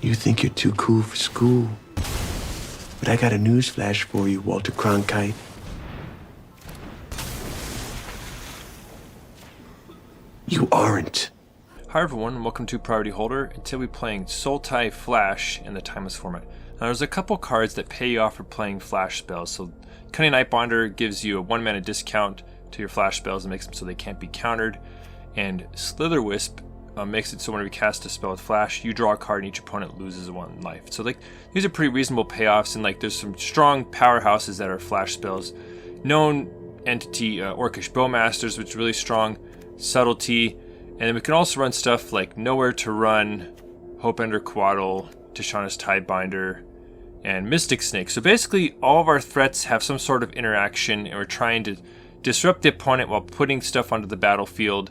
You think you're too cool for school. But I got a news flash for you, Walter Cronkite. You aren't. Hi everyone, and welcome to Priority Holder, and today we're playing Sultai Flash in the Timeless format. Now there's a couple cards that pay you off for playing Flash spells. So Cunning Nightbonder gives you a 1 mana discount to your Flash spells and makes them so they can't be countered. And Slitherwisp makes it so whenever you cast a spell with Flash, you draw a card and each opponent loses 1 life. So like these are pretty reasonable payoffs, and like there's some strong powerhouses that are Flash spells. Known entity Orcish Bowmasters, which is really strong. Subtlety. And then we can also run stuff like Nowhere to Run, Hope-Ender Coatl, Tishana's Tidebinder, and Mystic Snake. So basically all of our threats have some sort of interaction, and we're trying to disrupt the opponent while putting stuff onto the battlefield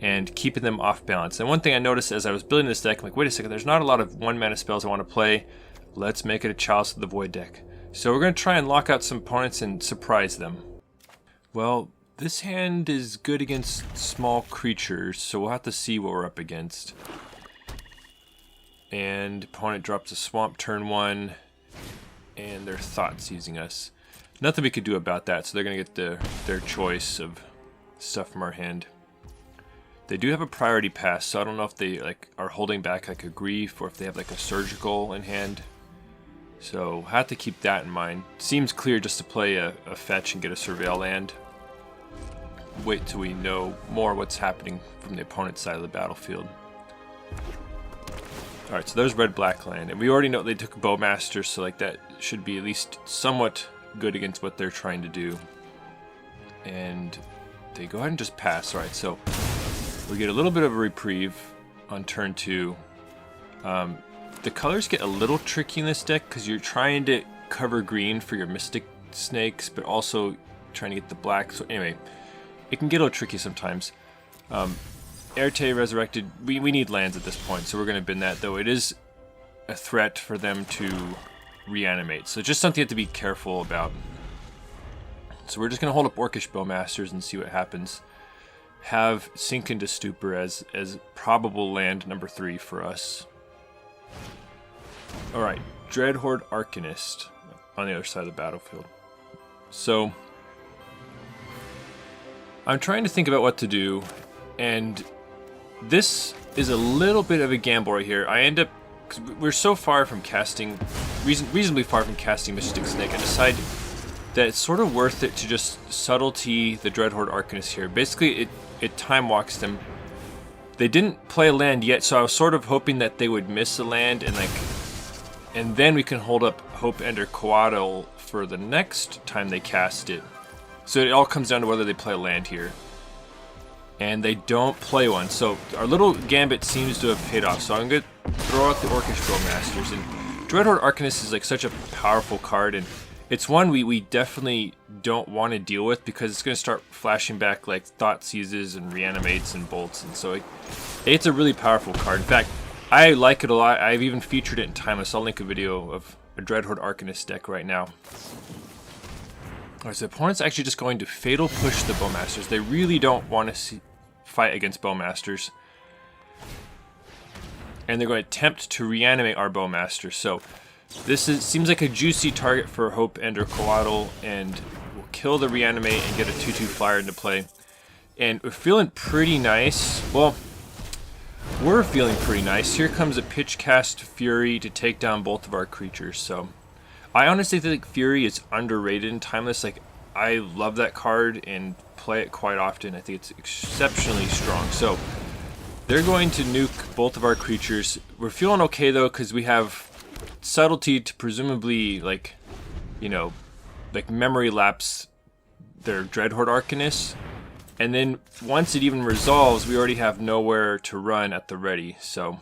and keeping them off balance. And one thing I noticed as I was building this deck, I'm like, wait a second, there's not a lot of 1 mana spells I want to play. Let's make it a Chalice of the Void deck. So we're going to try and lock out some opponents and surprise them. Well, this hand is good against small creatures, so we'll have to see what we're up against. And opponent drops a Swamp turn 1, and their Thoughts using us. Nothing we could do about that, so they're going to get their choice of stuff from our hand. They do have a priority pass, so I don't know if they like are holding back like a Grief or if they have like a Surgical in hand. So have to keep that in mind. Seems clear just to play a fetch and get a Surveil land. Wait till we know more what's happening from the opponent's side of the battlefield. Alright, so there's red-black land, and we already know they took Bowmasters, so like that should be at least somewhat good against what they're trying to do. And they go ahead and just pass. Alright, so we get a little bit of a reprieve on turn 2. The colors get a little tricky in this deck because you're trying to cover green for your Mystic Snakes, but also trying to get the black. So anyway, it can get a little tricky sometimes. Ertai Resurrected, we need lands at this point, so we're going to bin that, though it is a threat for them to reanimate. So just something you have to be careful about. So we're just going to hold up Orcish Bowmasters and see what happens. Have Sink into Stupor as probable land number 3 for us. Alright, Dreadhorde Arcanist on the other side of the battlefield. So I'm trying to think about what to do, and this is a little bit of a gamble right here. I end up, cause we're so far from casting, reasonably far from casting Mystic Snake, I decide that it's sort of worth it to just Subtlety the Dreadhorde Arcanist here. Basically, it time walks them. They didn't play a land yet, so I was sort of hoping that they would miss a land, and then we can hold up Hope-Ender Coatl for the next time they cast it. So it all comes down to whether they play a land here. And they don't play one. So our little gambit seems to have paid off. So I'm going to throw out the Orcish Bowmasters. And Dreadhorde Arcanist is like such a powerful card. And it's one we definitely don't want to deal with because it's going to start flashing back like Thought Seizes and Reanimates and Bolts. And so it's a really powerful card. In fact, I like it a lot. I've even featured it in Timeless. I'll link a video of a Dreadhorde Arcanist deck right now. Alright, so the opponent's actually just going to Fatal Push the Bowmasters. They really don't want to fight against Bowmasters. And they're going to attempt to reanimate our Bowmasters. So this seems like a juicy target for Hope-Ender Coatl, and we'll kill the reanimate and get a 2/2 flyer into play. And we're feeling pretty nice. Well, we're feeling pretty nice. Here comes a Pitchcast Fury to take down both of our creatures. So I honestly think Fury is underrated in Timeless. Like, I love that card and play it quite often. I think it's exceptionally strong. So they're going to nuke both of our creatures. We're feeling okay though, because we have Subtlety to presumably, like, you know, like memory lapse their Dreadhorde Arcanist. And then once it even resolves, we already have Nowhere to Run at the ready. So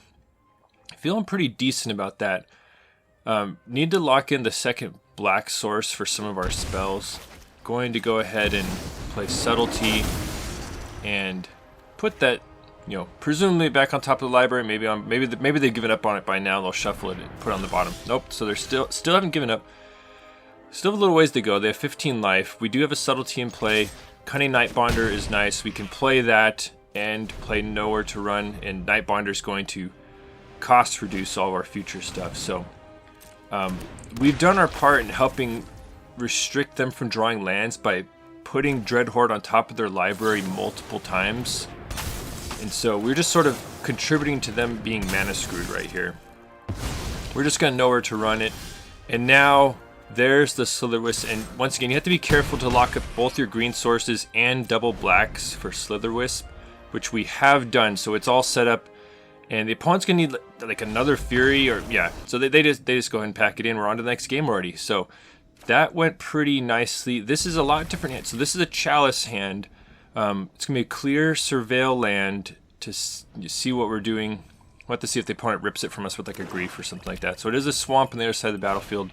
feeling pretty decent about that. Need to lock in the second black source for some of our spells. Going to go ahead and play Subtlety and put that, you know, presumably back on top of the library. Maybe they've given up on it by now. They'll shuffle it and put it on the bottom. Nope. So they're still haven't given up. Still have a little ways to go. They have 15 life. We do have a Subtlety in play. Cunning Nightbonder is nice. We can play that and play Nowhere to Run, and Nightbonder is going to cost reduce all of our future stuff. So we've done our part in helping restrict them from drawing lands by putting Dreadhorde on top of their library multiple times. And so we're just sort of contributing to them being mana screwed right here. We're just going to know where to run it. And now there's the Slitherwisp. And once again, you have to be careful to lock up both your green sources and double blacks for Slitherwisp, which we have done. So it's all set up. And the opponent's going to need like another Fury, or yeah. So they just go ahead and pack it in. We're on to the next game already. So that went pretty nicely. This is a lot different hand. So this is a Chalice hand. It's going to be a clear Surveil land to see what we're doing. We'll have to see if the opponent rips it from us with like a Grief or something like that. So it is a Swamp on the other side of the battlefield.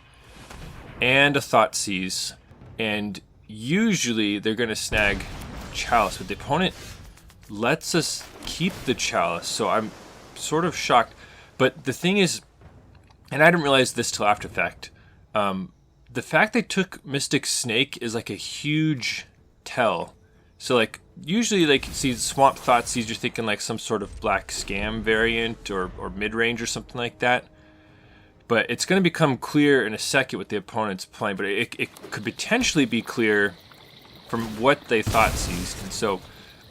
And a Thoughtseize. And usually they're going to snag Chalice. But the opponent lets us keep the Chalice. So I'm sort of shocked. But the thing is, and I didn't realize this till after fact, the fact they took Mystic Snake is like a huge tell. So like usually like see Swamp Thoughtseize, you're thinking like some sort of black scam variant or mid-range or something like that. But it's going to become clear in a second what the opponent's playing. But it could potentially be clear from what they Thoughtseized. And so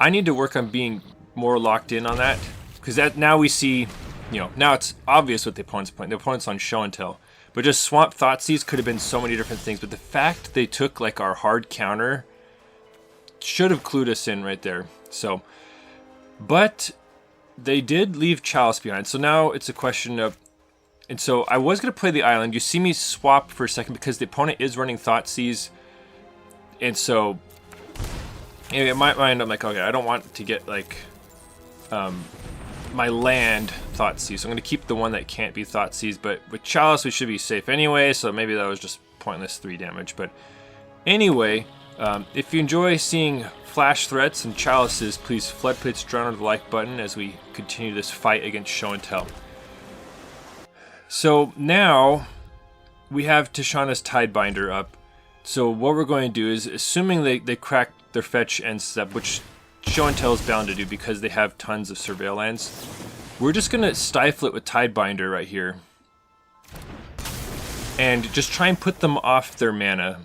I need to work on being more locked in on that. Because that now we see, now it's obvious what the opponent's playing. The opponent's on Show and Tell. But just Swamp Thoughtseize could have been so many different things. But the fact they took like our hard counter should have clued us in right there. So, but they did leave Chalice behind. So now it's a question of, and so I was going to play the island. You see me swap for a second because the opponent is running Thoughtseize. And so, in my mind, I'm like, okay, I don't want to get like my land Thoughtseize. So I'm going to keep the one that can't be Thoughtseize. But with Chalice, we should be safe anyway. So maybe that was just pointless 3 damage. But anyway, if you enjoy seeing flash threats and Chalices, please Floodplates drown under the like button as we continue this fight against Show and Tell. So now we have Tishana's Tidebinder up. So what we're going to do is, assuming they crack their fetch and step, which Show and Tell is bound to do because they have tons of Surveil lands, we're just going to stifle it with Tidebinder right here. And just try and put them off their mana.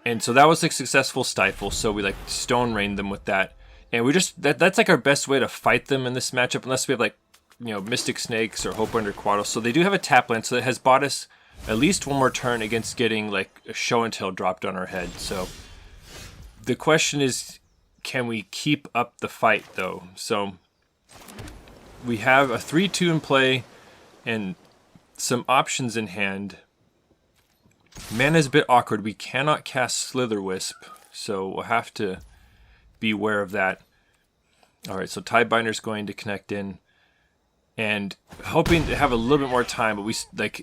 And so that was a successful stifle, so we like Stone Rained them with that. And we just, that's like our best way to fight them in this matchup, unless we have like, Mystic Snakes or Hope-Ender Coatl. So they do have a tap land, so it has bought us at least one more turn against getting like a Show and Tell dropped on our head. So the question is, can we keep up the fight though? So we have a 3-2 in play and some options in hand. Mana is a bit awkward. We cannot cast Slitherwisp, so we'll have to be aware of that. Alright, so Tidebinder is going to connect in. And hoping to have a little bit more time, but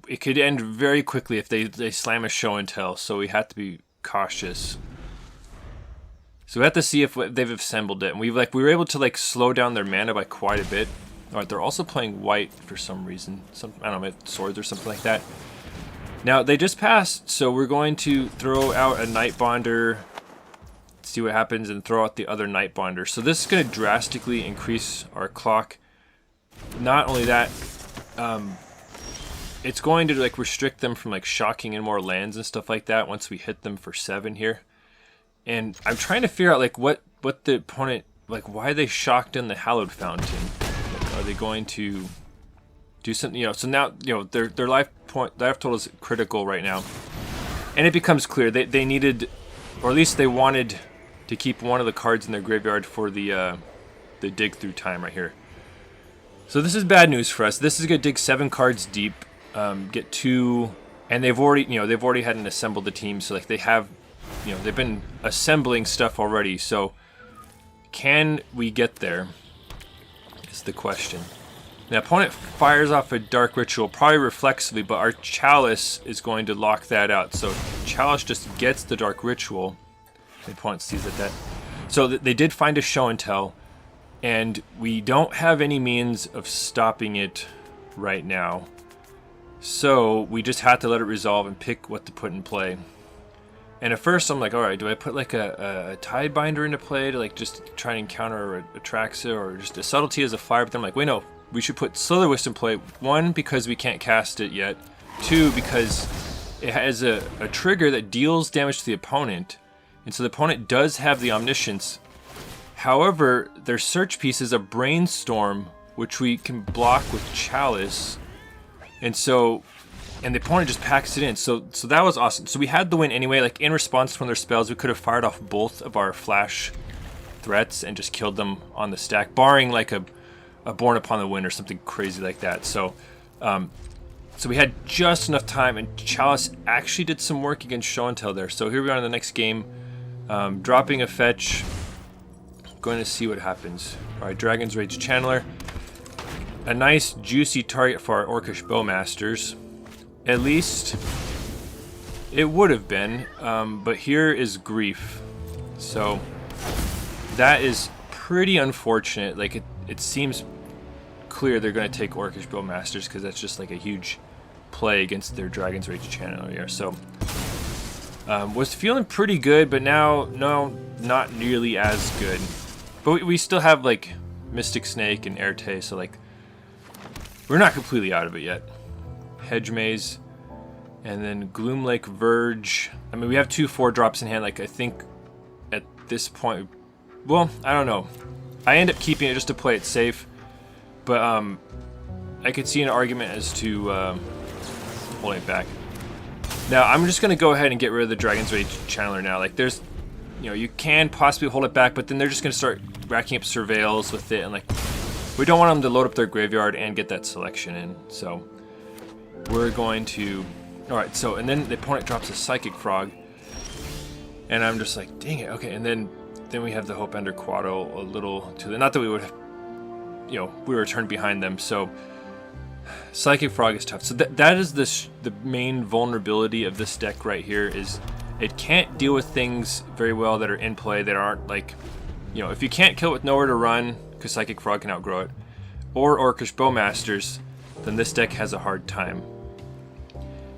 it could end very quickly if they slam a Show and Tell, so we have to be cautious. So we have to see if they've assembled it. And we were able to slow down their mana by quite a bit. Alright, they're also playing white for some reason. I don't know, swords or something like that. Now, they just passed, so we're going to throw out a Nightbonder, see what happens, and throw out the other Nightbonder. So this is going to drastically increase our clock. Not only that, it's going to restrict them from shocking in more lands and stuff like that once we hit them for 7 here. And I'm trying to figure out what the opponent, why they shocked in the Hallowed Fountain. Are they going to do something, so now, their life total is critical right now. And it becomes clear they needed, or at least they wanted to keep one of the cards in their graveyard for the dig through time right here. So this is bad news for us. This is going to dig 7 cards deep, get 2, and they've already had an assembled the team, so they have, they've been assembling stuff already. So can we get there? Is the question. The opponent fires off a Dark Ritual, probably reflexively, but our Chalice is going to lock that out. So Chalice just gets the Dark Ritual. The opponent sees that. So they did find a Show and Tell, and we don't have any means of stopping it right now. So we just had to let it resolve and pick what to put in play. And at first I'm like, alright, do I put a Tidebinder into play to just try and counter a Atraxa, or just a Subtlety as a flyer? But then I'm like, wait, no. we should put Slitherwisp in play. 1, because we can't cast it yet. 2, because it has a trigger that deals damage to the opponent. And so the opponent does have the Omniscience. However, their search piece is a Brainstorm, which we can block with Chalice. And so, and the opponent just packs it in. So that was awesome. So we had the win anyway. Like, in response to one of their spells, we could have fired off both of our flash threats and just killed them on the stack, barring like a Born Upon the Wind or something crazy like that. So so we had just enough time, and Chalice actually did some work against Show and Tell there. So here we are in the next game, dropping a fetch, going to see what happens. All right, Dragon's Rage Channeler, a nice juicy target for our Orcish Bowmasters. At least it would have been, but here is Grief. So that is pretty unfortunate. Like, it seems clear they're going to take Orcish Bowmasters because that's just like a huge play against their Dragon's Rage Channeler here. So was feeling pretty good, but now no, not nearly as good. But we still have like Mystic Snake and Ertai, so like we're not completely out of it yet. Hedge Maze, and then Gloomlake Verge. I mean, we have 2 4-drops in hand. Like, I think at this point, well, I don't know. I end up keeping it just to play it safe, but I could see an argument as to holding it back. Now, I'm just gonna go ahead and get rid of the Dragon's Rage Channeler now. Like, there's, you know, you can possibly hold it back, but then they're just gonna start racking up surveils with it, and like, we don't want them to load up their graveyard and get that selection in. So we're going to, all right. So, and then the opponent drops a Psychic Frog, and I'm just like, dang it. Okay, and then we have the Hope-Ender Coatl a little to the, not that we would have, you know, we were turned behind them. So Psychic Frog is tough. So that is the main vulnerability of this deck right here, is it can't deal with things very well that are in play that aren't like, you know, if you can't kill it with nowhere to run, because Psychic Frog can outgrow it, or Orcish Bowmasters, then this deck has a hard time.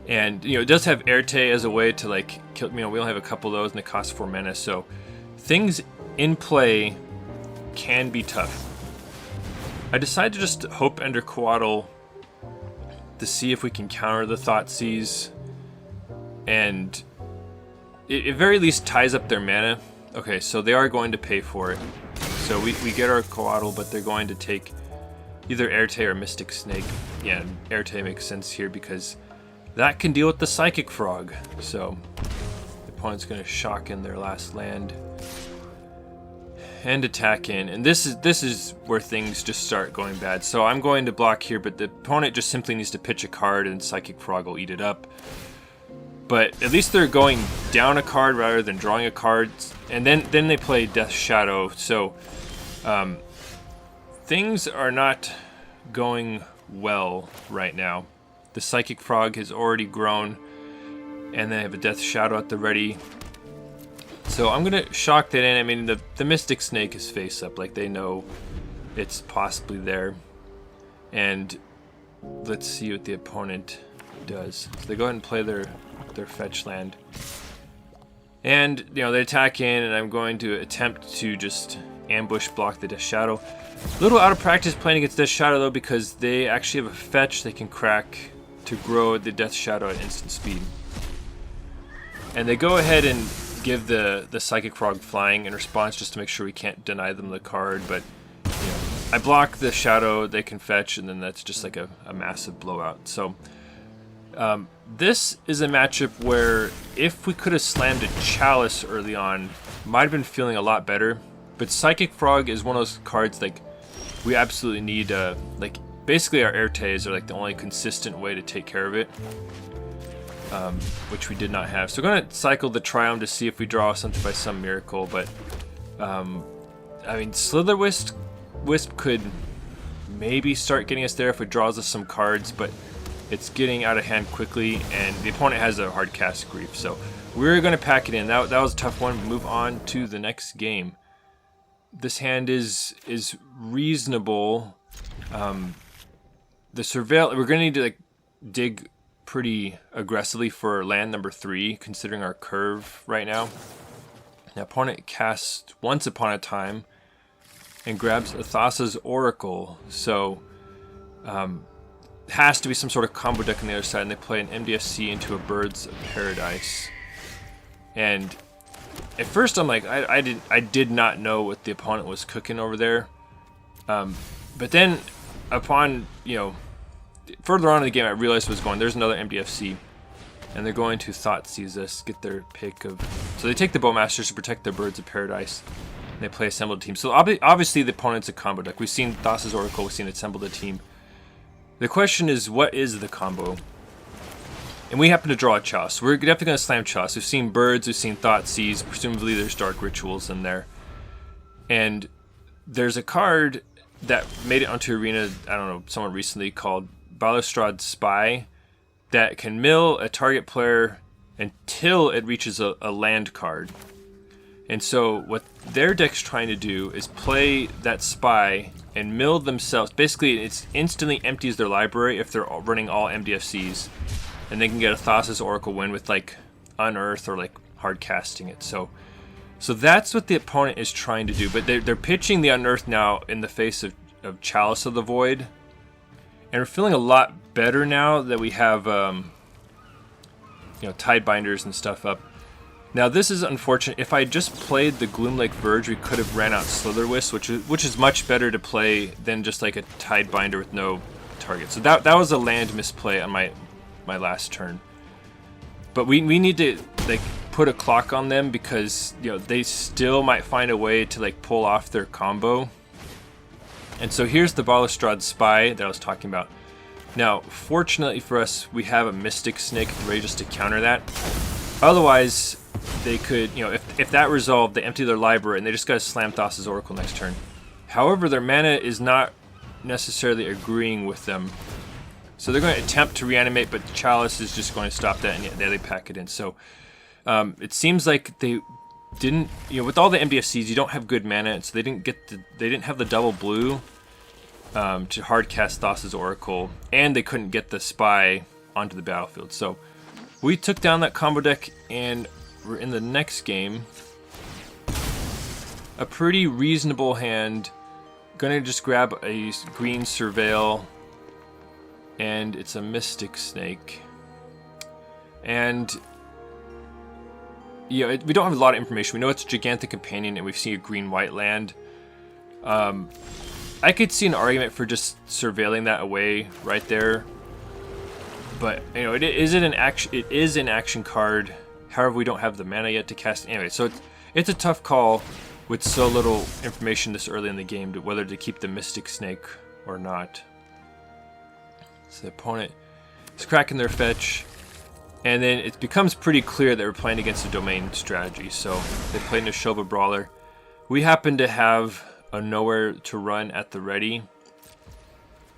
And, you know, it does have Ertai as a way to like kill, you know, we only have a couple of those and it costs 4 mana, so things in play can be tough. I decided to just Hope-Ender Coatl to see if we can counter the Thoughtseize, and it at very least ties up their mana. Okay, so they are going to pay for it. So we get our Coatl, but they're going to take either Ertai or Mystic Snake. Yeah, Ertai makes sense here because that can deal with the Psychic Frog. So the opponent's going to shock in their last land and attack in, and this is where things just start going bad. So I'm going to block here, but the opponent just simply needs to pitch a card and Psychic Frog will eat it up. But at least they're going down a card rather than drawing a card, and then they play Death Shadow. So things are not going well right now. The Psychic Frog has already grown, and they have a Death Shadow at the ready. So I'm gonna shock that in. I mean, the Mystic Snake is face up, like they know it's possibly there. And let's see what the opponent does. So they go ahead and play their fetch land, and you know they attack in, and I'm going to attempt to just ambush block the Death Shadow. A little out of practice playing against Death Shadow though, because they actually have a fetch they can crack to grow the Death Shadow at instant speed. And they go ahead and give the Psychic Frog flying in response, just to make sure we can't deny them the card. But you know, I block the Shadow, they can fetch, and then that's just like a massive blowout. So this is a matchup where if we could have slammed a Chalice early on, might have been feeling a lot better. But Psychic Frog is one of those cards like we absolutely need. Like basically our Ertais are like the only consistent way to take care of it, which we did not have. So we're gonna cycle the Triome to see if we draw something by some miracle. But I mean, Slitherwisp could maybe start getting us there if it draws us some cards, but it's getting out of hand quickly, and the opponent has a hard cast Grief. So we're going to pack it in. That was a tough one. Move on to the next game. This hand is reasonable. The Surveil, we're going to need to like dig pretty aggressively for land number 3, considering our curve right now. The opponent casts Once Upon a Time and grabs Athasa's Oracle. So Has to be some sort of combo deck on the other side, and they play an MDFC into a Birds of Paradise. And at first I'm like, I did not know what the opponent was cooking over there. But then upon, further on in the game, I realized what was going. There's another MDFC, and they're going to Thoughtseize this, get their pick of. So they take the Bowmasters to protect their Birds of Paradise, and they play Assembled Team. So obviously the opponent's a combo deck. We've seen Thassa's Oracle, we've seen Assembled a Team. The question is, what is the combo? And we happen to draw a Chalice. We're definitely going to slam Chalice. We've seen Birds, we've seen Thoughtseize. Presumably there's Dark Rituals in there. And there's a card that made it onto Arena, I don't know, someone recently, called Balustrade Spy, that can mill a target player until it reaches a land card. And so what their deck's trying to do is play that Spy and mill themselves. Basically, it instantly empties their library if they're running all MDFCs. And they can get a Thassa's Oracle win with like Unearth or like hard casting it. So that's what the opponent is trying to do. But they're pitching the Unearth now in the face of Chalice of the Void. And we're feeling a lot better now that we have Tidebinders and stuff up. Now this is unfortunate. If I just played the Gloomlake Verge, we could have ran out Slitherwisp, which is much better to play than just like a Tidebinder with no target. So that was a land misplay on my last turn. But we need to like put a clock on them, because they still might find a way to like pull off their combo. And so here's the Balustrade Spy that I was talking about. Now, fortunately for us, we have a Mystic Snake ready just to counter that. Otherwise, they could, if that resolved, they empty their library and they just got to slam Thassa's Oracle next turn. However, their mana is not necessarily agreeing with them. So they're going to attempt to reanimate, but Chalice is just going to stop that, and yeah, they pack it in. So it seems like they didn't, with all the MDFCs, you don't have good mana, and so they didn't have the double blue to hard cast Thassa's Oracle, and they couldn't get the Spy onto the battlefield. So we took down that combo deck, and we're in the next game. A pretty reasonable hand. Gonna just grab a green Surveil, and it's a Mystic Snake. And we don't have a lot of information. We know it's a Gigantic Companion, and we've seen a green-white land. I could see an argument for just surveilling that away right there, but it is an action card. However, we don't have the mana yet to cast. Anyway, so it's a tough call with so little information this early in the game to whether to keep the Mystic Snake or not. So the opponent is cracking their fetch, and then it becomes pretty clear that we're playing against a domain strategy. So they play Neshoba Brawler. We happen to have a Nowhere to Run at the ready,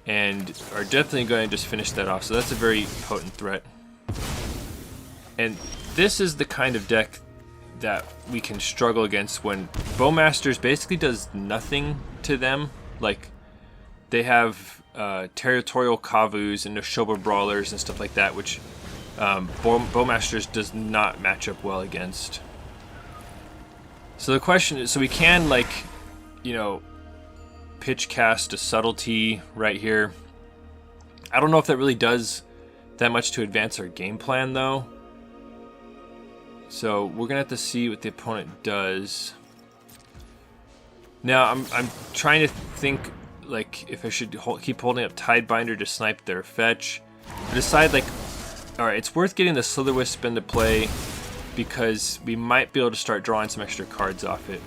and are definitely going to just finish that off. So that's a very potent threat. And this is the kind of deck that we can struggle against when Bowmasters basically does nothing to them. Like, they have Territorial Kavus and Neshoba Brawlers and stuff like that, which Bowmasters does not match up well against. So the question is, so we can pitch cast a Subtlety right here. I don't know if that really does that much to advance our game plan though. So we're gonna have to see what the opponent does. Now I'm trying to think like if I should keep holding up Tidebinder to snipe their fetch. I decide alright, it's worth getting the Slitherwisp into play because we might be able to start drawing some extra cards off it.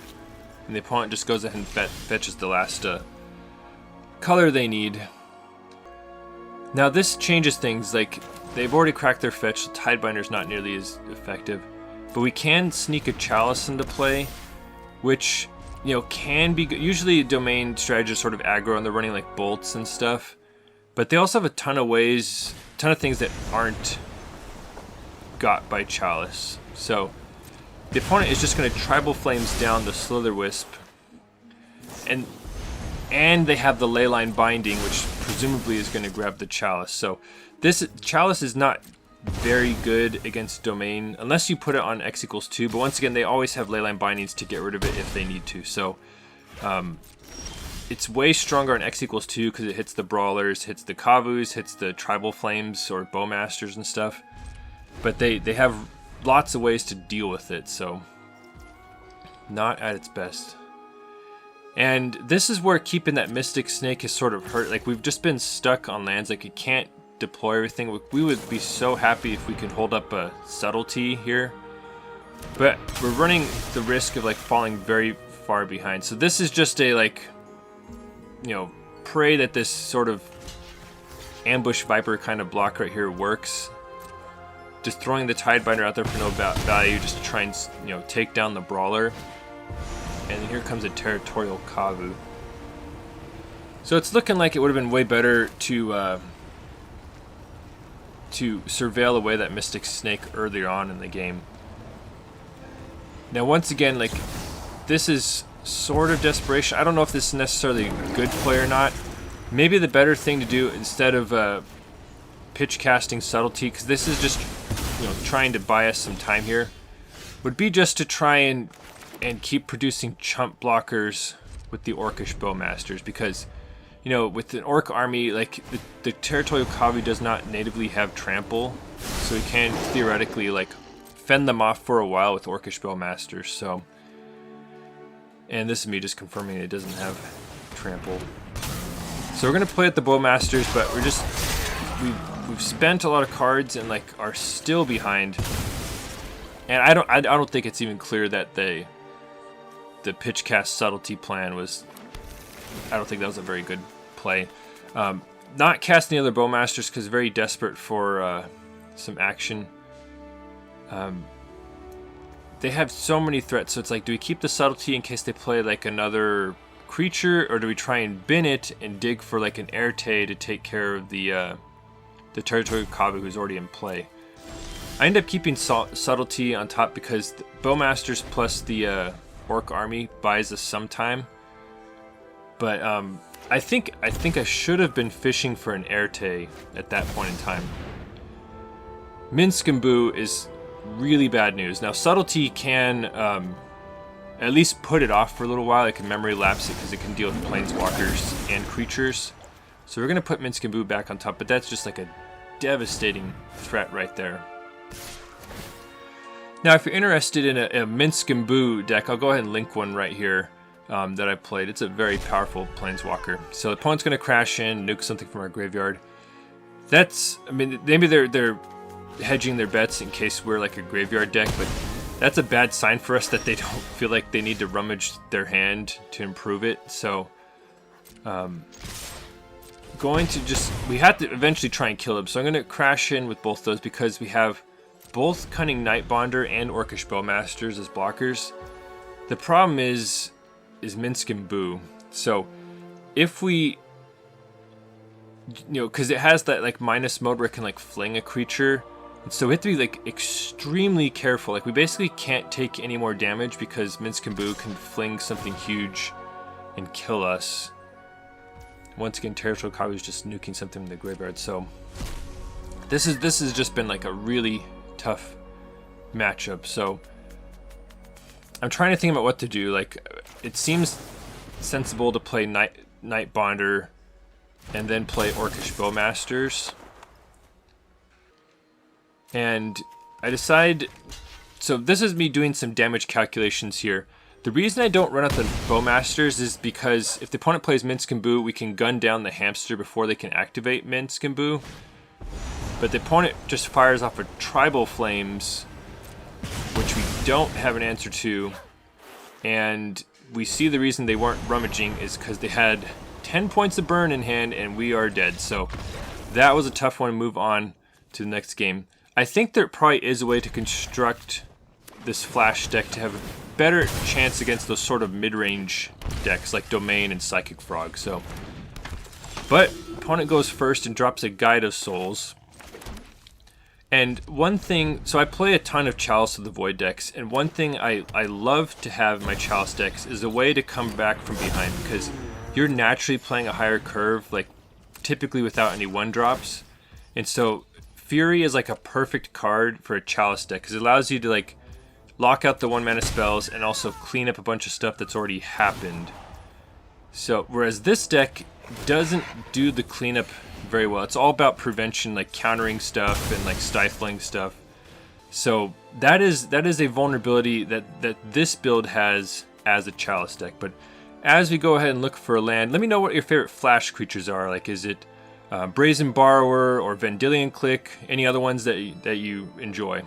And the opponent just goes ahead and fetches the last color they need. Now this changes things. Like, they've already cracked their fetch, so Tidebinder's not nearly as effective. But we can sneak a Chalice into play, which can be good. Usually domain strategists sort of aggro and they're running like bolts and stuff. But they also have a ton of things that aren't got by Chalice. So the opponent is just going to Tribal Flames down the Slitherwisp, and they have the Leyline Binding, which presumably is going to grab the Chalice. So this Chalice is not very good against Domain, unless you put it on X=2, but once again, they always have Leyline Bindings to get rid of it if they need to. So it's way stronger on X equals 2 because it hits the brawlers, hits the Kavus, hits the tribal flames or bowmasters and stuff. But they have lots of ways to deal with it, so not at its best. And this is where keeping that Mystic Snake is sort of hurt. Like, we've just been stuck on lands. Like, you can't deploy everything. We would be so happy if we could hold up a Subtlety here. But we're running the risk of, like, falling very far behind. So this is just a, like, you know, pray that this sort of Ambush Viper kind of block right here works. Just throwing the Tidebinder out there for no value, just to try and, you know, take down the brawler. And then here comes a Territorial Kavu. So it's looking like it would have been way better to surveil away that Mystic Snake earlier on in the game. Now once again, like, this is sort of desperation. I don't know if this is necessarily a good play or not. Maybe the better thing to do instead of pitch casting Subtlety, because this is just, you know, trying to buy us some time here, would be just to try and keep producing chump blockers with the Orcish Bowmasters, because, you know, with an Orc army, like, the Territorial Kavu does not natively have trample, so we can theoretically, like, fend them off for a while with Orcish Bowmasters. So, and this is me just confirming it doesn't have trample. So we're gonna play at the Bowmasters, but we're just we've spent a lot of cards and, like, are still behind. And I don't think it's even clear that the pitch cast Subtlety plan was. I don't think that was a very good play. Not casting the other Bowmasters because very desperate for some action. They have so many threats, so it's like, do we keep the Subtlety in case they play, like, another creature, or do we try and bin it and dig for, like, an Ertai to take care of the Territorial Kavu who's already in play? I end up keeping Subtlety on top because the Bowmasters plus the Orc army buys us some time. But I think I should have been fishing for an Ertai at that point in time. Minsk and Boo is really bad news. Now Subtlety can at least put it off for a little while. It can memory lapse it because it can deal with planeswalkers and creatures. So we're going to put Minsk and Boo back on top, but that's just like a devastating threat right there. Now if you're interested in a Minsk and Boo deck, I'll go ahead and link one right here that I played. It's a very powerful planeswalker. So the opponent's going to crash in, nuke something from our graveyard. That's, I mean, maybe they're hedging their bets in case we're like a graveyard deck, but that's a bad sign for us that they don't feel like they need to rummage their hand to improve it. So going to just, we have to eventually try and kill him. So I'm going to crash in with both those because we have both Cunning Nightbonder and Orcish Bowmasters as blockers. The problem is Minsk and Boo. So if we, you know, because it has that like minus mode where it can like fling a creature, and so we have to be like extremely careful. Like we basically can't take any more damage because Minsk and Boo can fling something huge and kill us. Once again, Territorial Kavu is just nuking something in the graveyard. So this has just been like a really tough matchup. So I'm trying to think about what to do. Like, it seems sensible to play Nightbonder and then play Orcish Bowmasters. And I decide, so this is me doing some damage calculations here. The reason I don't run out the Bowmasters is because if the opponent plays Minsk and Boo, we can gun down the hamster before they can activate Minsk and Boo. But the opponent just fires off a Tribal Flames, which we don't have an answer to. And we see the reason they weren't rummaging is because they had 10 points of burn in hand and we are dead. So that was a tough one to move on to the next game. I think there probably is a way to construct this Flash deck to have a better chance against those sort of mid-range decks like Domain and Psychic Frog. So, but opponent goes first and drops a Guide of Souls. And one thing, so I play a ton of Chalice of the Void decks, and one thing I love to have in my Chalice decks is a way to come back from behind, because you're naturally playing a higher curve, like typically without any 1-drops. And so Fury is like a perfect card for a Chalice deck, because it allows you to like lock out the 1-mana spells and also clean up a bunch of stuff that's already happened. So, whereas this deck doesn't do the cleanup very well. It's all about prevention, like countering stuff and like stifling stuff. So that is a vulnerability that this build has as a Chalice deck. But as we go ahead and look for a land, let me know what your favorite flash creatures are. Like, is it Brazen Borrower or Vendilion Click? Any other ones that you enjoy?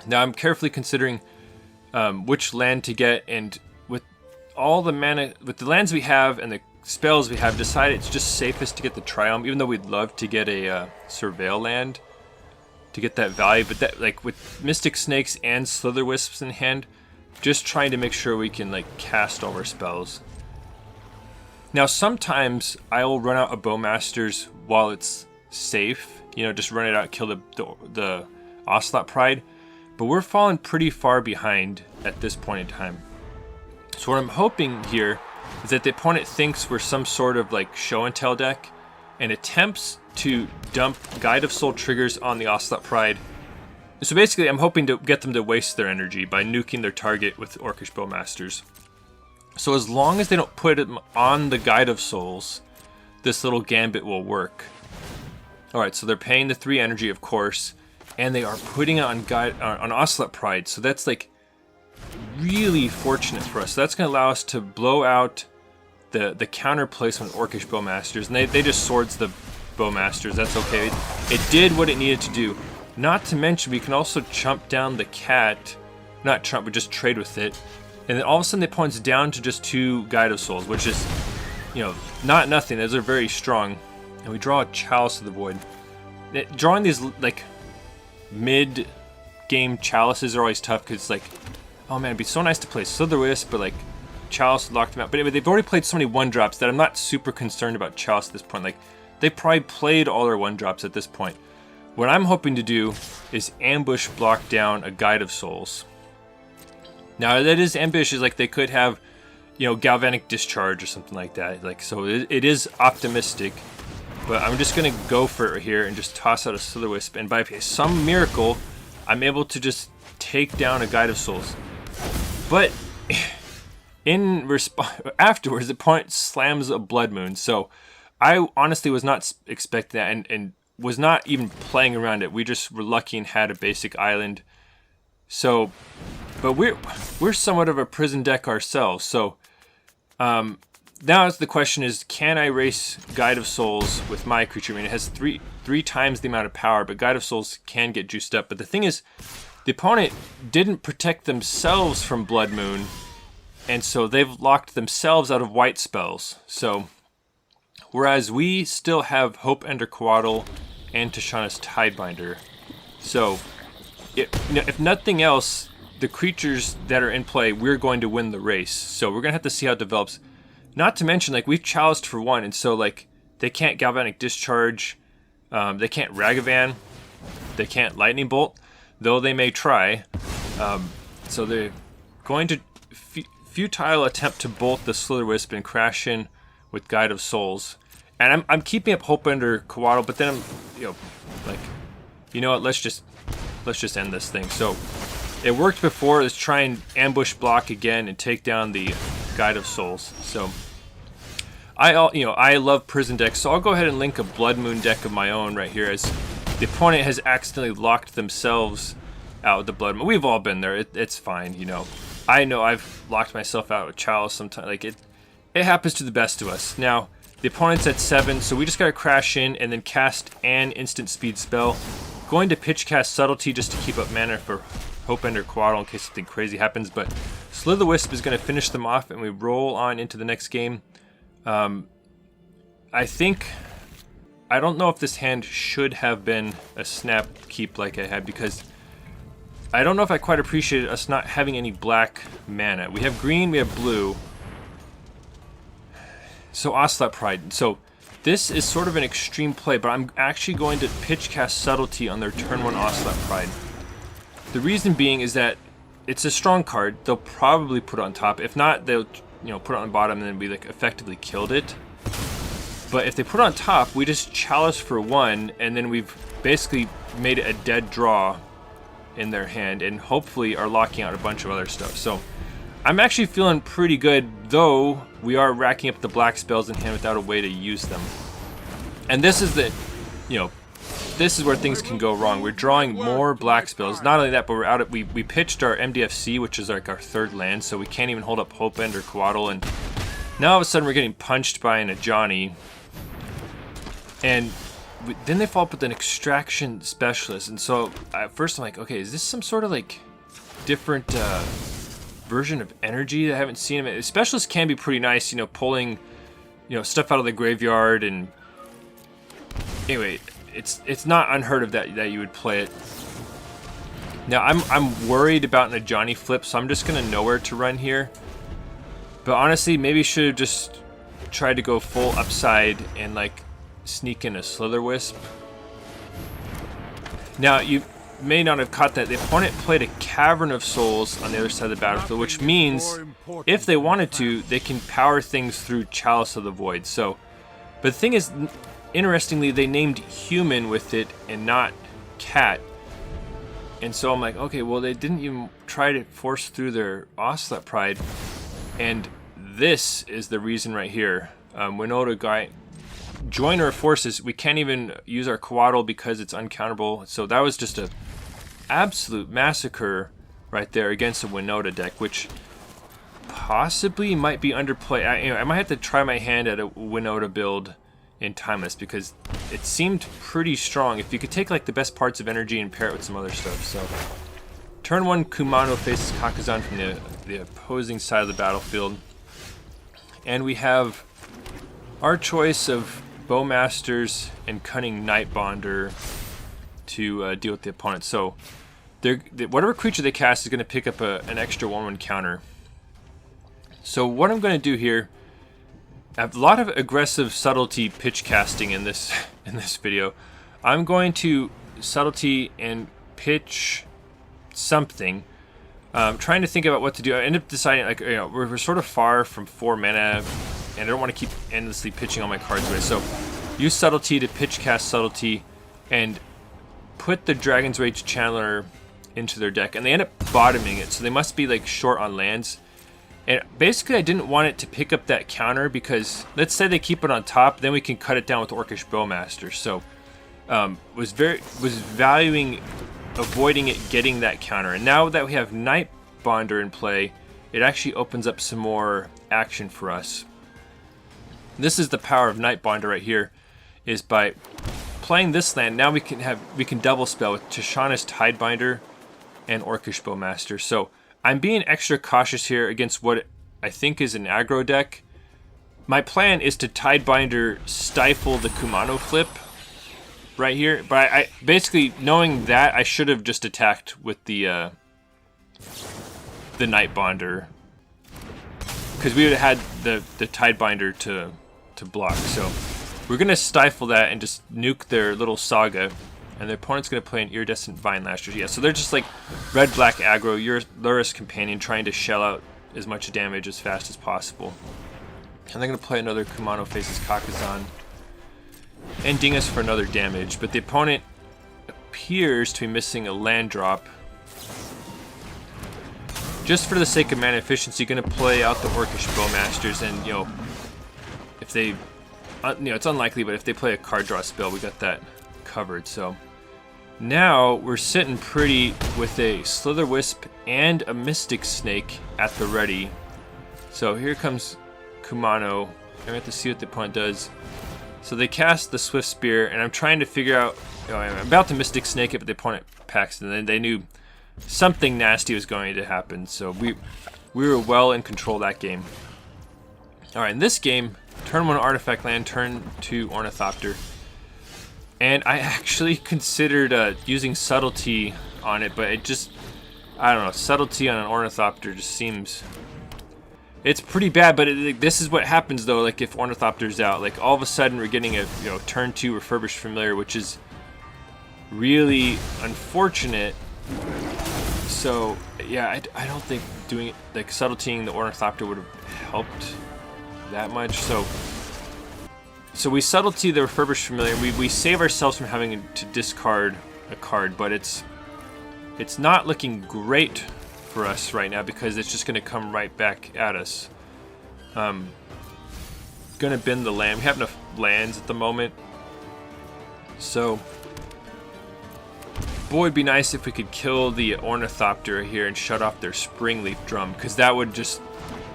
Now I'm carefully considering which land to get, and with all the mana, with the lands we have and the spells we have, decided it's just safest to get the Triome, even though we'd love to get a Surveil land to get that value. But that, like with Mystic Snakes and Slitherwisps in hand, just trying to make sure we can like cast all our spells. Now sometimes I will run out of Bowmasters while it's safe, you know, just run it out, kill the Ocelot Pride. But we're falling pretty far behind at this point in time. So what I'm hoping here is that the opponent thinks we're some sort of like show and tell deck and attempts to dump Guide of Soul triggers on the Ocelot Pride. So basically I'm hoping to get them to waste their energy by nuking their target with Orcish Bowmasters. So as long as they don't put it on the Guide of Souls, this little gambit will work. Alright, so they're paying the 3 energy, of course, and they are putting it on Ocelot Pride. So that's like really fortunate for us. So that's going to allow us to blow out the counter placement Orcish Bowmasters. And they just swords the Bowmasters. That's okay. It did what it needed to do. Not to mention, we can also chump down the cat. Not chump, but just trade with it. And then all of a sudden the opponent's down to just 2 Guide of Souls, which is, you know, not nothing. Those are very strong. And we draw a Chalice of the Void. Drawing these, like, mid-game Chalices are always tough, because it's like, oh man, it'd be so nice to play Slitherwisp, but like, Chalice would lock them out. But anyway, they've already played so many 1-drops that I'm not super concerned about Chalice at this point. Like, they probably played all their 1-drops at this point. What I'm hoping to do is ambush block down a Guide of Souls. Now, that is ambitious. Like, they could have, you know, Galvanic Discharge or something like that. Like, so it is optimistic. But I'm just going to go for it here and just toss out a Slitherwisp. And by some miracle, I'm able to just take down a Guide of Souls. But in afterwards, the opponent slams a Blood Moon. So I honestly was not expecting that and was not even playing around it. We just were lucky and had a basic island. So, but we're somewhat of a prison deck ourselves. So now the question is, can I race Guide of Souls with my creature? I mean, it has three times the amount of power, but Guide of Souls can get juiced up. But the thing is, the opponent didn't protect themselves from Blood Moon, and so they've locked themselves out of white spells. So, whereas we still have Hope-Ender Coatl and Tishana's Tidebinder. So, if nothing else, the creatures that are in play, we're going to win the race. So we're going to have to see how it develops. Not to mention, like, we've chaliced for 1, and so, like, they can't Galvanic Discharge, they can't Ragavan, they can't Lightning Bolt, though they may try. So they're going to futile attempt to bolt the Slitherwisp and crash in with Guide of Souls. And I'm keeping up Hope-Ender Coatl, but then I'm, you know, like, you know what, let's just end this thing. So it worked before. Let's try and ambush block again and take down the Guide of Souls. So I love prison decks, so I'll go ahead and link a Blood Moon deck of my own right here, as the opponent has accidentally locked themselves out with the Blood Moon. We've all been there. It's fine, you know. I know I've locked myself out with Chalice sometimes. Like, it happens to the best of us. Now, the opponent's at 7, so we just gotta crash in and then cast an instant speed spell. Going to pitch cast Subtlety just to keep up mana for Hope-Ender Coatl in case something crazy happens, but Slitherwisp is going to finish them off, and we roll on into the next game. I don't know if this hand should have been a snap keep like I had, because I don't know if I quite appreciated us not having any black mana. We have green, we have blue. So Ocelot Pride. So this is sort of an extreme play, but I'm actually going to pitch cast Subtlety on their turn 1 Ocelot Pride. The reason being is that it's a strong card. They'll probably put it on top. If not, they'll, you know, put it on bottom and then we like effectively killed it. But if they put it on top, we just Chalice for 1, and then we've basically made it a dead draw in their hand, and hopefully are locking out a bunch of other stuff. So I'm actually feeling pretty good, though we are racking up the black spells in hand without a way to use them. And this is the, you know, this is where things can go wrong. We're drawing more black spells. Not only that, but we're out of, we pitched our MDFC, which is like our third land, so we can't even hold up Hope-Ender Coatl, and now all of a sudden we're getting punched by an Ajani. And then they follow up with an Extraction Specialist, and so at first I'm like, okay, is this some sort of like different version of energy that I haven't seen? The Specialists can be pretty nice, you know, pulling, you know, stuff out of the graveyard, and anyway, it's not unheard of that you would play it. Now I'm worried about an Ajani flip, so I'm just gonna know where to run here. But honestly, maybe should have just tried to go full upside and like sneak in a Slitherwisp. Now you may not have caught that the opponent played a Cavern of Souls on the other side of the battlefield, which means if they wanted to, they can power things through Chalice of the Void. So, but the thing is, interestingly, they named human with it and not cat. And so I'm like, okay, well, they didn't even try to force through their Ocelot Pride. And this is the reason right here. Winota guy, join our forces. We can't even use our Coatl because it's uncounterable. So that was just a absolute massacre right there against a Winota deck, which possibly might be underplay. I might have to try my hand at a Winota build in Timeless, because it seemed pretty strong. If you could take like the best parts of energy and pair it with some other stuff. So turn 1, Kumano faces Kakazan from the opposing side of the battlefield, and we have our choice of Bowmasters and Cunning Nightbonder to deal with the opponent. So whatever creature they cast is going to pick up an extra 1/1 counter. So what I'm going to do here, I have a lot of aggressive subtlety pitch casting in this video. I'm going to subtlety and pitch something. Trying to think about what to do. I end up deciding, like, you know, we're sort of far from 4 mana, and I don't want to keep endlessly pitching all my cards away. So use subtlety to pitch cast subtlety and put the Dragon's Rage Channeler into their deck, and they end up bottoming it, so they must be like short on lands. And basically I didn't want it to pick up that counter, because let's say they keep it on top, then we can cut it down with Orcish Bowmasters. So was valuing avoiding it getting that counter. And now that we have Nightbonder in play, it actually opens up some more action for us. This is the power of Nightbonder right here, is by playing this land, now we can double spell with Tishana's Tidebinder and Orcish Bowmaster. So I'm being extra cautious here against what I think is an aggro deck. My plan is to Tidebinder stifle the Kumano flip right here, but I basically, knowing that, I should have just attacked with the Nightbonder, because we would have had the Tidebinder to block. So we're gonna stifle that and just nuke their little Saga, and their opponent's gonna play an Iridescent Vine Lashers. Yeah, so they're just like red-black aggro, your Luris Companion, trying to shell out as much damage as fast as possible. And they're gonna play another Kumano faces Kakazan, ending us for another damage, but the opponent appears to be missing a land drop. Just for the sake of mana efficiency, going to play out the Orcish Bowmasters, and you know, if they, you know, it's unlikely, but if they play a card draw spell, we got that covered. So now we're sitting pretty with a Slitherwisp and a Mystic Snake at the ready. So here comes Kumano. I have to see what the opponent does. So they cast the Swift Spear, and I'm trying to figure out, you know, I'm about to Mystic Snake it, but the opponent packs it, and then they knew something nasty was going to happen. So we were well in control that game. Alright, in this game, turn 1 Artifact Land, turn 2 Ornithopter. And I actually considered using Subtlety on it, but it just, I don't know, Subtlety on an Ornithopter just seems, it's pretty bad. But this is what happens though, like if Ornithopter's out, like all of a sudden we're getting a, you know, turn 2 Refurbished Familiar, which is really unfortunate. So yeah, I don't think doing it, like subtletying the Ornithopter would have helped that much. So we subtlety the Refurbished Familiar. We save ourselves from having to discard a card, but it's not looking great for us right now because it's just going to come right back at us. Gonna bin the land. We have enough lands at the moment. So, boy, it'd be nice if we could kill the Ornithopter here and shut off their Springleaf Drum, because that would just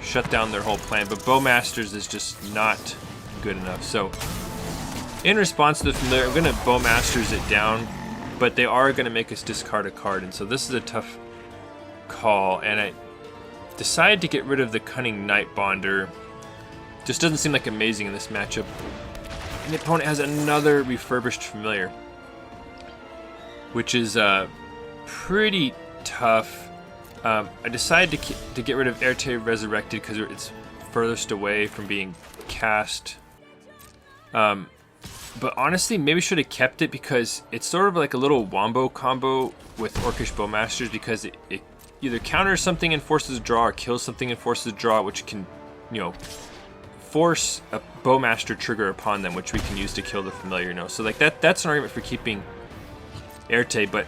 shut down their whole plan. But Bowmasters is just not good enough. So, in response to the familiar, I'm gonna Bowmasters it down, but they are gonna make us discard a card, and so this is a tough call. And I decided to get rid of the Cunning Nightbonder. Just doesn't seem like amazing in this matchup. And the opponent has another refurbished familiar, which is pretty tough. I decided to get rid of Ertai Resurrected because it's furthest away from being cast. But honestly, maybe should have kept it because it's sort of like a little wombo combo with Orcish Bowmasters, because it either counters something and forces a draw, or kills something and forces a draw, which can, you know, force a Bowmaster trigger upon them, which we can use to kill the familiar, you know. So like that's an argument for keeping Ertai, but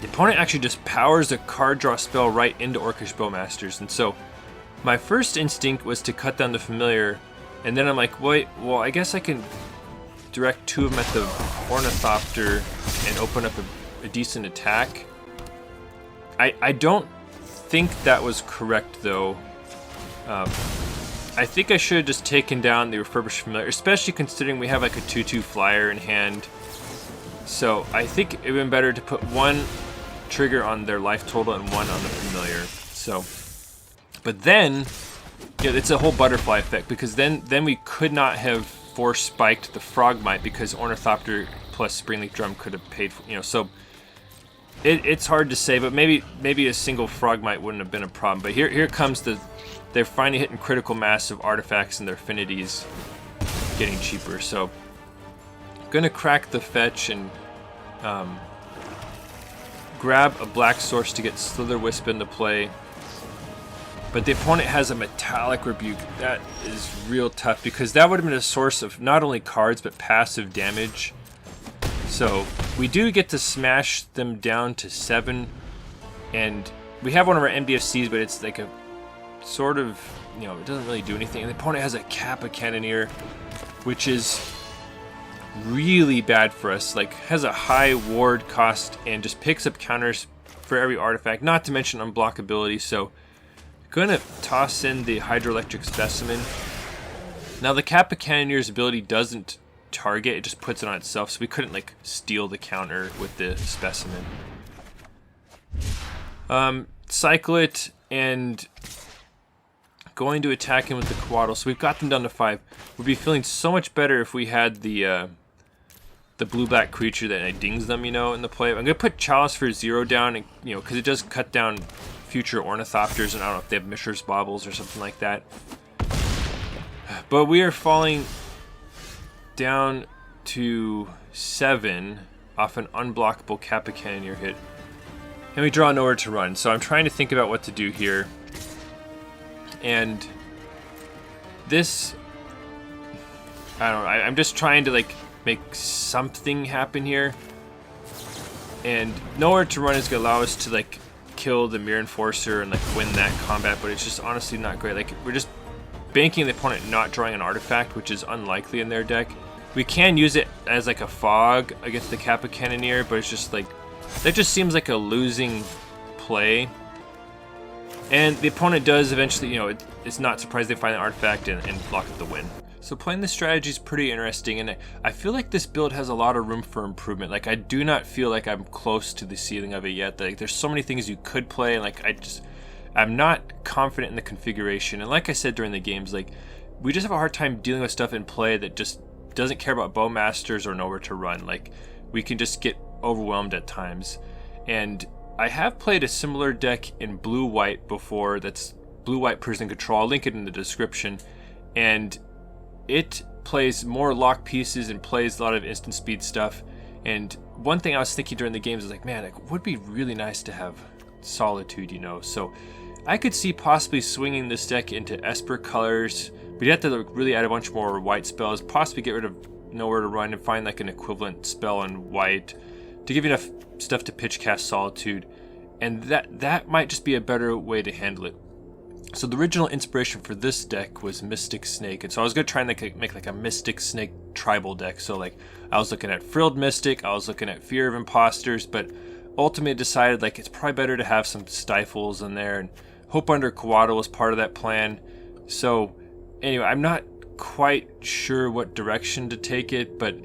the opponent actually just powers a card draw spell right into Orcish Bowmasters. And so my first instinct was to cut down the familiar, and then I'm like, wait, well, I guess I can direct 2 of them at the Ornithopter and open up a decent attack. I don't think that was correct though. I think I should have just taken down the refurbished familiar, especially considering we have like a 2/2 flyer in hand. So I think it would have been better to put 1 trigger on their life total and 1 on the familiar. So, but then, yeah, it's a whole butterfly effect, because then we could not have force spiked the Frogmite, because Ornithopter plus Springleaf Drum could have paid for, you know. So it's hard to say, but maybe a single Frogmite wouldn't have been a problem. But here comes they're finally hitting critical mass of artifacts and their affinities getting cheaper. So I'm gonna crack the fetch and grab a black source to get Slitherwisp into play. But the opponent has a Metallic Rebuke. That is real tough, because that would have been a source of not only cards but passive damage. So we do get to smash them down to 7, and we have one of our MDFCs, but it's like a sort of, you know, it doesn't really do anything. And the opponent has a Kappa Cannoneer, which is really bad for us. Like, has a high ward cost and just picks up counters for every artifact, not to mention unblockability. So gonna toss in the Hydroelectric Specimen. Now the Kappa Cannoneer's ability doesn't target, it just puts it on itself, so we couldn't like steal the counter with the Specimen. Cycle it and going to attack him with the Coatl. So we've got them down to 5. We'd be feeling so much better if we had the blue-black creature that dings them, you know, in the play. I'm gonna put Chalice for 0 down, and, you know, because it does cut down future Ornithopters, and I don't know if they have Mishra's Baubles or something like that. But we are falling down to 7 off an unblockable Kappa Cannoneer hit, and we draw nowhere to run. So I'm trying to think about what to do here. And this, I don't know, I'm just trying to like make something happen here. And nowhere to run is gonna allow us to like kill the Mirror Enforcer and like win that combat, but it's just honestly not great. Like, we're just banking the opponent not drawing an artifact, which is unlikely in their deck. We can use it as like a fog against the Kappa Cannoneer, but it's just like, that just seems like a losing play. And the opponent does eventually, you know, it's not surprised they find an artifact and block up the win. So playing this strategy is pretty interesting, and I feel like this build has a lot of room for improvement. Like, I do not feel like I'm close to the ceiling of it yet. Like, there's so many things you could play, and like I'm not confident in the configuration. And like I said during the games, like, we just have a hard time dealing with stuff in play that just doesn't care about Bowmasters or nowhere to run. Like, we can just get overwhelmed at times. And I have played a similar deck in blue-white before, that's blue-white prison control. I'll link it in the description. And it plays more lock pieces and plays a lot of instant speed stuff. And one thing I was thinking during the games is like, man, it would be really nice to have Solitude, you know. So I could see possibly swinging this deck into Esper colors, but you have to really add a bunch more white spells, possibly get rid of Nowhere to Run and find like an equivalent spell in white to give you enough stuff to pitch cast Solitude. and that might just be a better way to handle it. So the original inspiration for this deck was Mystic Snake, and so I was gonna try and make like a Mystic Snake tribal deck. So like I was looking at Frilled Mystic, I was looking at Fear of Imposters, but ultimately decided like it's probably better to have some Stifles in there, and Hope-Ender Coatl was part of that plan. So anyway, I'm not quite sure what direction to take it, but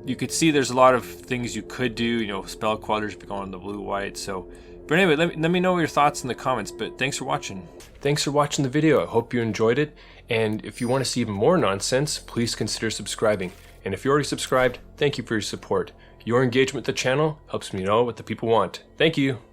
you could see there's a lot of things you could do, you know, Spell Queller's going the blue-white. So but anyway, let me know your thoughts in the comments, but thanks for watching. Thanks for watching the video. I hope you enjoyed it. And if you want to see even more nonsense, please consider subscribing. And if you already subscribed, thank you for your support. Your engagement with the channel helps me know what the people want. Thank you.